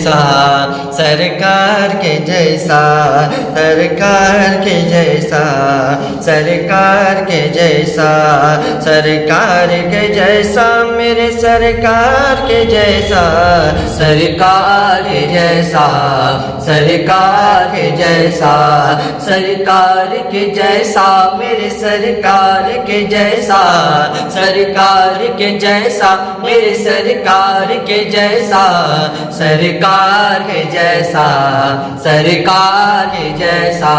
جیسا سرکار کے جیسا سرکار کے جیسا سرکار کے جیسا سرکار کے جیسا میرے سرکار کے جیسا سرکار کے جیسا سرکار کے جیسا سرکار کے جیسا میرے سرکار کے جیسا سرکار کے جیسا میرے سرکار کے جیسا سرکار کے جیسا سرکار کے جیسا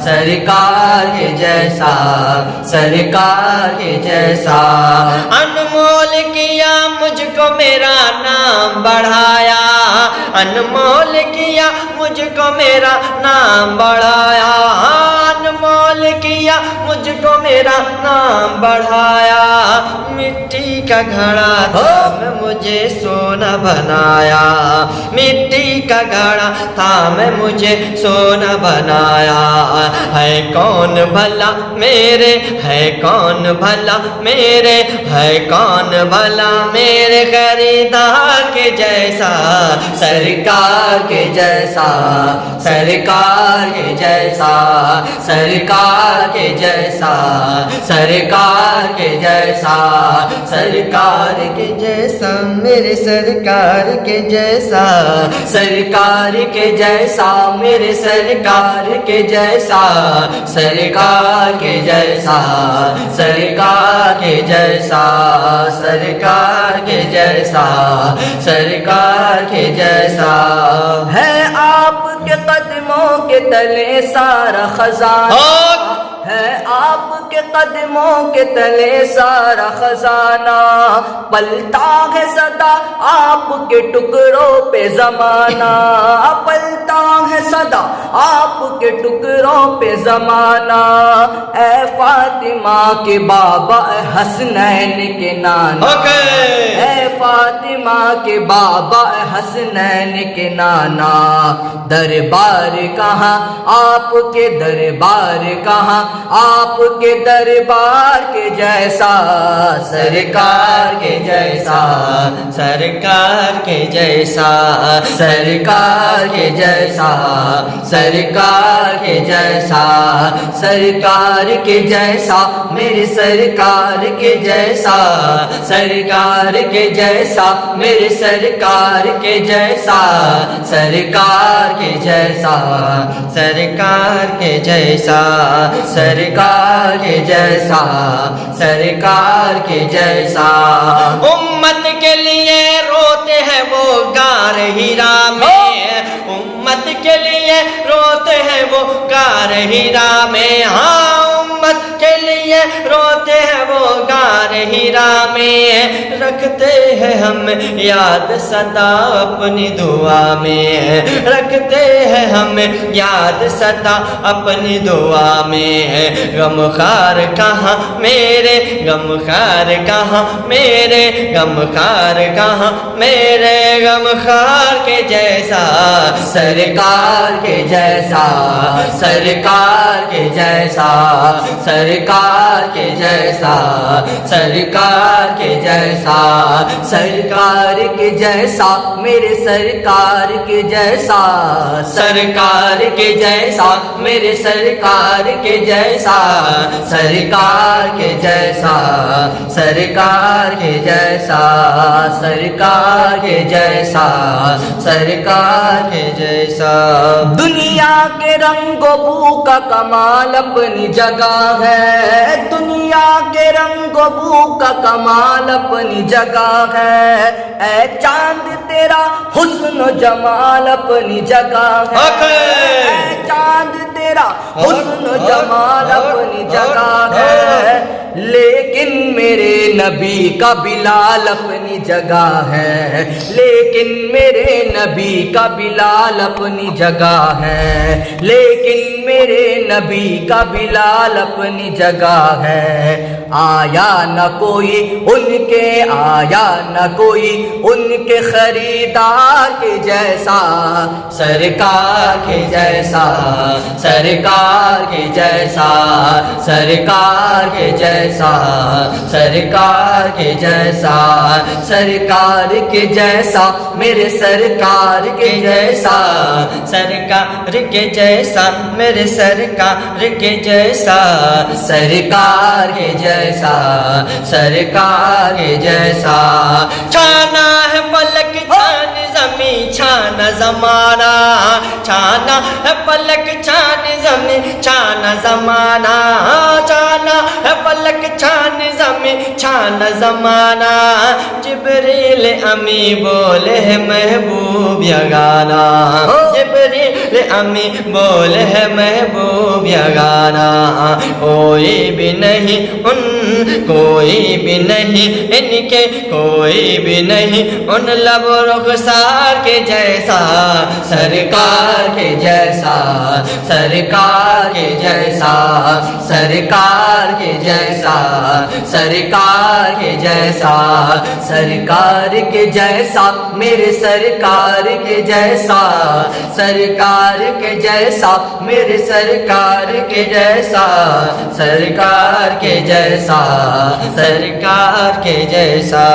سرکار کے جیسا سرکار کے جیسا انمول کیا مجھ کو میرا نام بڑھایا انمول کیا مجھ کو میرا نام بڑھایا انمول کیا مجھ کو میرا نام بڑھایا مٹی کا گھڑا تھا میں مجھے سونا بنایا مٹی کا گھڑا تھا میں مجھے سونا بنایا ہے کون بھلا میرے ہے کون بھلا میرے ہے کون بھلا میرے خریدار کے جیسا سرکار کے جیسا سرکار کے جیسا سرکار کے جیسا سرکار کے جیسا سرکار کے جیسا میرے سرکار کے جیسا سرکار کے جیسا میرے سرکار کے جیسا سرکار کے جیسا سرکار کے جیسا سرکار کے جیسا سرکار کے جیسا ہے آپ کے قدموں کے تلے سارا خزانہ ہے آپ کے قدموں کے تلے سارا خزانہ پلتا ہے صدا آپ کے ٹکڑوں پہ زمانہ پلتا ہے صدا آپ کے ٹکڑوں پہ زمانہ اے فاطمہ کے بابا حسنین کے نانا اے فاطمہ کے بابا حسنین کے نانا دربار کہاں آپ کے دربار کہاں آپ کے دربار کے جیسا سرکار کے جیسا سرکار کے جیسا سرکار کے جیسا سرکار کے جیسا سرکار کے جیسا میرے سرکار کے جیسا سرکار کے جیسا میرے سرکار کے جیسا سرکار کے جیسا سرکار کے جیسا سرکار کے جیسا سرکار کے جیسا امت کے لیے روتے ہیں وہ غار ہیرا میں امت کے لیے روتے ہیں وہ غار ہیرا میں ہاں امت کے لیے روتے ہیں وہ غار ہیرا میں رکھتے ہیں ہم یاد سدا اپنی دعا میں رکھتے ہیں ہم یاد سدا اپنی دعا میں غم خار کہاں میرے غم خار کہاں میرے غم خار کہاں میرے غم خار کے جیسا سرکار کے جیسا سرکار کے جیسا سرکار کے جیسا سرکار کے جیسا سرکار کے جیسا میرے سرکار کے جیسا سرکار کے جیسا میرے سرکار کے جیسا سرکار کے جیسا سرکار کے جیسا سرکار کے جیسا سرکار کے جیسا دنیا کے رنگ و بو کا کمال اپنی جگہ ہے دنیا کے رنگ و بو کا کمال اپنی جگہ ہے اے چاند تیرا حسن و جمال اپنی جگہ ہے اے چاند تیرا حسن و جمال اپنی جگہ ہے لیکن میرے نبی کا بلال اپنی جگہ ہے لیکن میرے نبی کا بلال اپنی جگہ ہے لیکن میرے نبی کا بلال اپنی جگہ ہے آیا نہ کوئی ان کے آیا نہ کوئی ان کے خریدار کے جیسا سرکار کے جیسا سرکار کے جیسا سرکار کے جیسا جیسا سرکار کے جیسا سرکار کے جیسا میرے سرکار کے جیسا سرکار کے جیسا میرے سرکار کے جیسا سرکار کے جیسا سرکار کے جیسا چھانا ہے فلک چھان زمین چھانا زمانہ چھانا ہے فلک چھان زمین چھانا زمانہ چھانا ہے فلک چھان زمین چھانا زمانہ جبریل امی بولے ہے محبوب یگانا جبریل امی بولے ہے محبوب یگانا کوئی بھی نہیں کوئی بھی نہیں ان کے کوئی بھی نہیں ان لب رخسار کے جیسا سرکار کے جیسا سرکار کے جیسا سرکار کے جیسا سرکار کے جیسا سرکار کے جیسا میرے سرکار کے جیسا سرکار کے جیسا میرے سرکار کے جیسا سرکار کے جیسا سرکار کے جیسا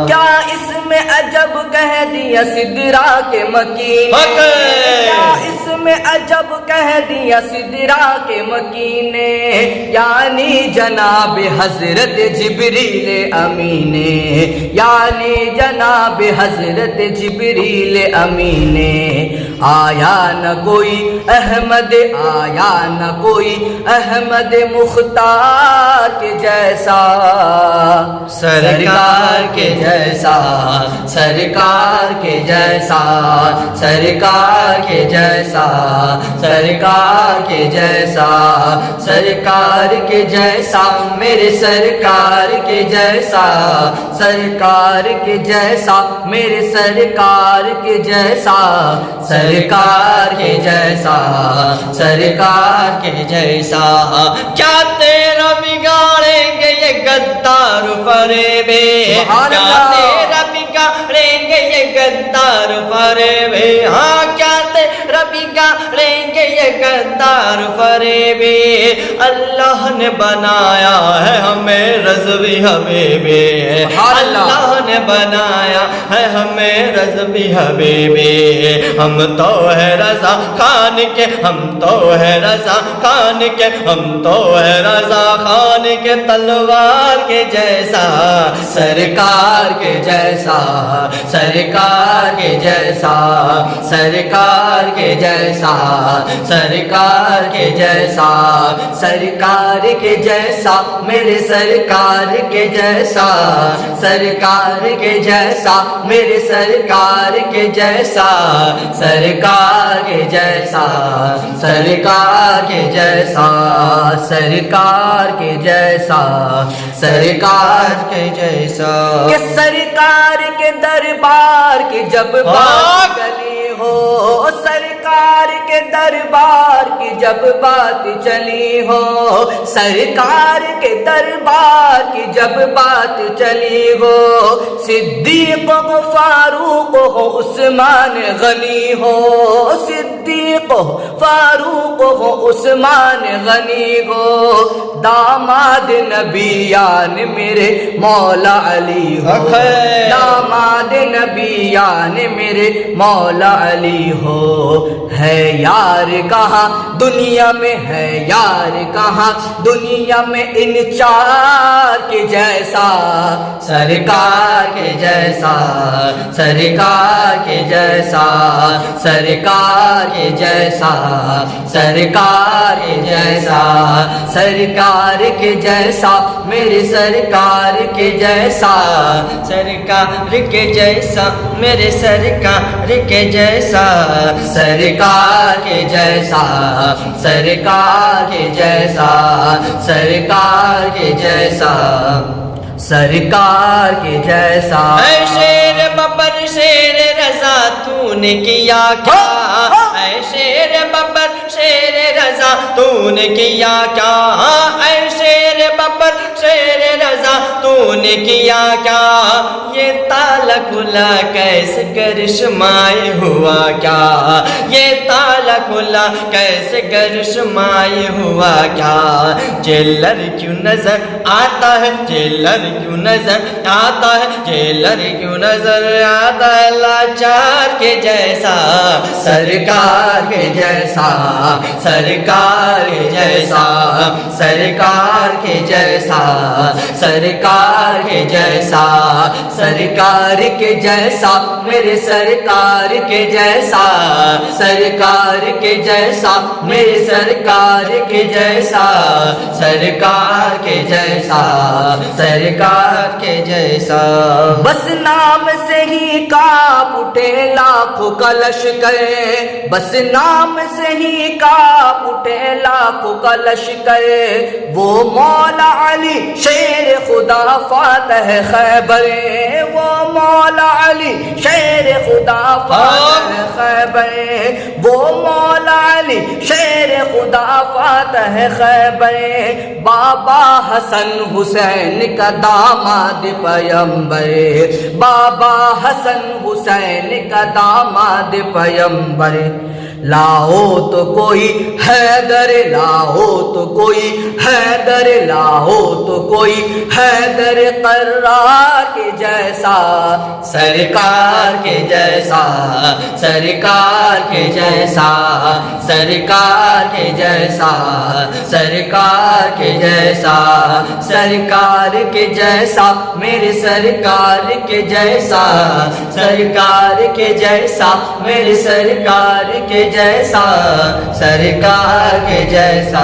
کیا اس میں عجب کہہ دیا سدرا کے مکین کیا اس میں عجب کہہ دیا سدرا کے مکین یعنی جناب حضرت جبریل امین یعنی جناب حضرت جبریل امین آیا نہ کوئی احمد آیا نہ کوئی احمد مختار کے جیسا سرکار کے جیسا سرکار کے جیسا سرکار کے جیسا سرکار کے جیسا سرکار کے جیسا میرے سرکار کے جیسا سرکار کے جیسا میرے سرکار کے جیسا سرکار کے جیسا سرکار کے جیسا کیا تیرا بگاڑیں گے یہ غدار فریبے کیا تیرا بگاڑیں گے یہ غدار فریبے ہاں کیا تیرا بگاڑیں گے یہ غدار فریبے اللہ نے بنایا ہے ہمیں رضوی حبیبی اللہ نے بنایا ہے ہمیں رضوی حبیبی ہم تو ہے رضا خان کے ہم تو ہے رضا خان کے ہم تو ہے رضا خان کے تلوار کے جیسا سرکار کے جیسا سرکار کے جیسا سرکار کے جیسا سرکار کے جیسا سرکار کے جیسا میرے سرکار کے جیسا سرکار کے جیسا میرے سرکار کے جیسا سرکار کے جیسا سرکار کے جیسا سرکار کے جیسا سرکار کے جیسا کہ سرکار کے دربار کی جب بات چلی ہو سرکار کے دربار کی جب بات چلی ہو سرکار کے دربار کی جب بات چلی ہو صدیق ہو فاروق ہو عثمان غنی ہو صدیق ہو فاروق ہو عثمان غنی ہو داماد نبیان میرے مولا علی ہو داماد نبیان میرے مولا علی ہو ہے یار کہاں دنیا میں ہے یار کہاں دنیا میں ان چار کے جیسا سرکار کے جیسا سرکار کے جیسا سرکار کے جیسا سرکار کے جیسا سرکار کے جیسا میرے سرکار کے جیسا سرکار کے جیسا میرے سرکار کے جیسا سرکار کے جیسا سرکار کے جیسا سرکار کے جیسا سرکار کے جیسا اے شیر ببر شیر رضا تو نے کیا کیا اے شیر ببر شیر رضا تو نے کیا کیا اے شیر ببر شیر رضا تو نے کیا کیا یہ تالا کھلا کیسے کرشمائے ہوا کیا یہ تالا کھلا کیسے کرشمائے ہوا کیا جیلر کیوں نظر آتا ہے جیلر کیوں نظر آتا ہے جیلر کیوں نظر آتا ہے لاچار کے جیسا سرکار کے جیسا سرکار کے جیسا سرکار کے جیسا سرکار کے جیسا سرکار کے جیسا میرے سرکار کے جیسا سرکار کے جیسا میرے سرکار کے جیسا سرکار کے جیسا سرکار کے جیسا بس نام سے ہی کانپ اٹھے لاکھوں کا لشکر بس نام سے ہی کانپ اٹھے لاکھوں کا لشکر وہ مولا علی شیر خدا فاتح خیبر وہ مولا علی شیر خدا فاتح خیبر وہ مولا علی شیر خدا فاتح خیبر بابا حسن حسین کا داماد پیمبر بابا حسن حسین کا داماد پیمبر لاؤ تو کوئی حیدر لاؤ تو کوئی حیدر لاؤ تو کوئی حیدر قرار کے جیسا سرکار کے جیسا سرکار کے جیسا سرکار کے جیسا سرکار کے جیسا سرکار کے جیسا میرے سرکار کے جیسا سرکار کے جیسا میرے سرکار کے جیسا سرکار کے جیسا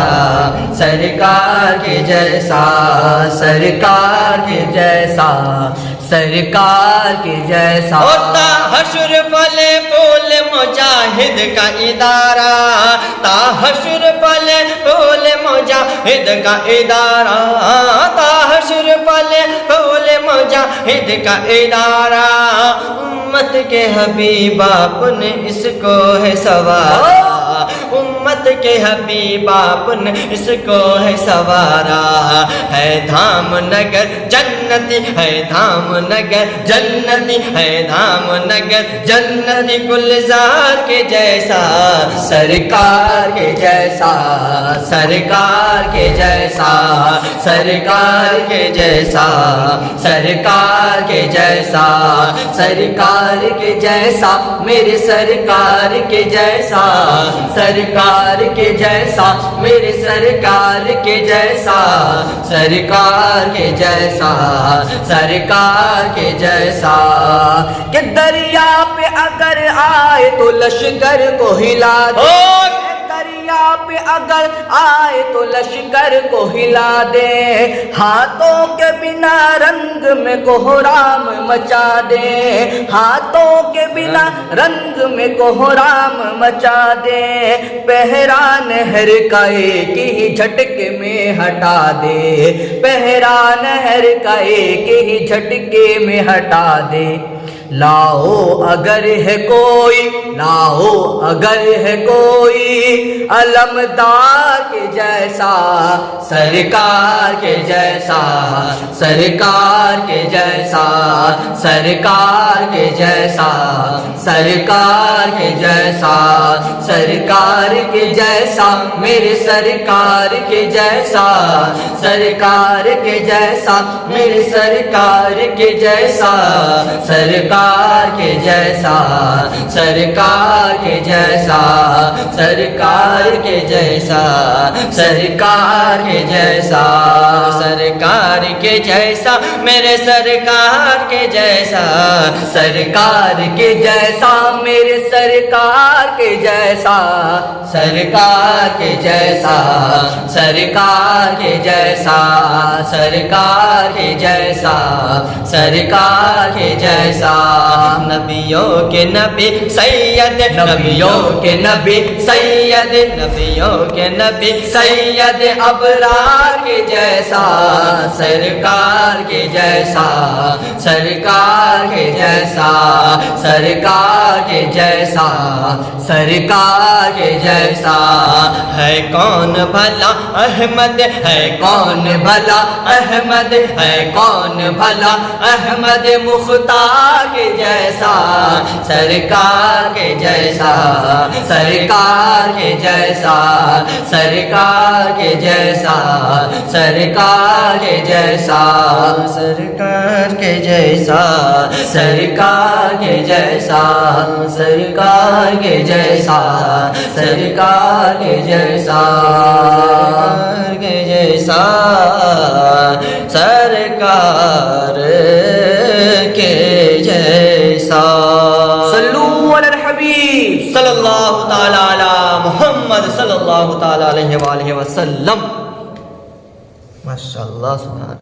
سرکار کے جیسا سرکار کے جیسا سرکار کے جیسا ہوتا حشر پلے پھول مجاہد کا ادارہ تا حشر پلے پھول مجاہد کا ادارہ تا حشر پلے پھول مجاہد کا ادارہ امت کے حبیب آپ نے اس کو ہے سوارا امت کے حبیب آپ نے اس کو ہے سوارا ہے دھام نگر جنتی ہے دھام نگر جنتی ہے دھام نگر جنتی گلزار کے جیسا سرکار کے جیسا سرکار کے جیسا سرکار کے جیسا سرکار کے جیسا سرکار کے جیسا میرے سرکار کے جیسا سرکار کے جیسا میرے سرکار کے جیسا سرکار کے جیسا سرکار کے جیسا کہ دریا پہ اگر آئے تو لشکر کو ہلا دے دریا پہ اگر آئے تو لشکر کو ہلا دے ہاتھوں کے بنا رنگ میں کوہرام مچا دے ہاتھوں کے بنا رنگ میں کوہرام مچا دے پہرا نہر کا ایک ہی جھٹکے میں ہٹا دے پہرا نہر کا ایک ہی جھٹکے میں ہٹا دے لاؤ اگر ہے کوئی لاؤ اگر ہے کوئی علمدار کے جیسا سرکار کے جیسا سرکار کے جیسا سرکار کے جیسا سرکار کے جیسا سرکار کے جیسا میرے سرکار کے جیسا سرکار کے جیسا میرے سرکار کے جیسا سرکار کے جیسا سرکار کے جیسا سرکار کے جیسا سرکار کے جیسا سرکار کے جیسا میرے سرکار کے جیسا سرکار کے جیسا میرے سرکار کے جیسا سرکار کے جیسا سرکار کے جیسا سرکار کے جیسا سرکار کے جیسا نبیوں کے نبی سید نبیوں کے نبی سید نبیوں کے نبی سید ابرار کے جیسا سرکار کے جیسا سرکار کے جیسا سرکار کے جیسا سرکار کے جیسا ہے کون بھلا احمد ہے کون بھلا احمد ہے کون بھلا احمد مختار کے جیسا سرکار کے جیسا سرکار کے جیسا سرکار کے جیسا سرکار کے جیسا سرکار کے جیسا سرکار کے جیسا سرکار کے جیسا سرکار کے جیسا کے جیسا سرکار کے جیسا صلو علی الحبیب صلی اللہ تعالی علی محمد صلی اللہ تعالی علیہ وآلہ وسلم. ماشاء اللہ سبحان